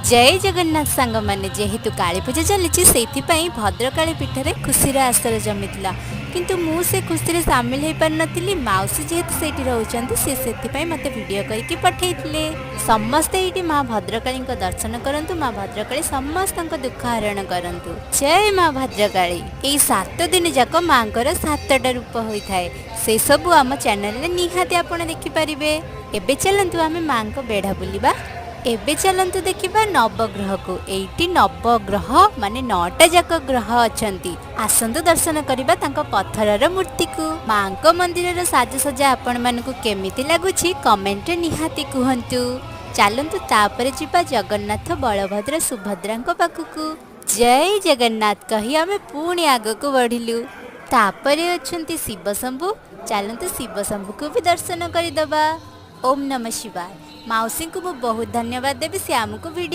जय जगन्नाथ सांग मैंने जेहेतु काली पूजा चली से भद्रकाली पीठरे खुशीर आसर जमीला किंतु मु से खुशी सामिल हो पार नी मौसी जेहेतु से रोचते से मत भिड करके पठे समस्ते ये माँ भद्रकाली दर्शन करंतु माँ भद्रकाली समस्त दुख हरण करंतु। जय माँ भद्रकाली। यही 7 दिन जाक माँ को 7टा रूप होता है से सबू आम चैनल निहाती आप देखिपारे। एबे चलतु आम माँ को बेढ़ा बुलवा। एबे चलतु देखिबा नवग्रह को। एइटी नवग्रह माने 9टा जाक ग्रह अछंती। आसंतु दर्शन करिबा तांको पत्थरर मूर्ति को। मां को मंदिरर साजसज्जा आपण मानकु केमिति लागुछि कमेंट निहाती कुहंतु। चलतु तापर जिबा जगन्नाथ बलभद्र सुभद्रा पाखकु। जय जगन्नाथ कही आमे पुणी आगकु बढ़िलु। तापरे अछंती शिव शंभु। चलतु शिव शंभु को भी दर्शन करिदबा। ओम नमः शिवाय। मौसी को बहुत धन्यवाद देवी से आमको वीडियो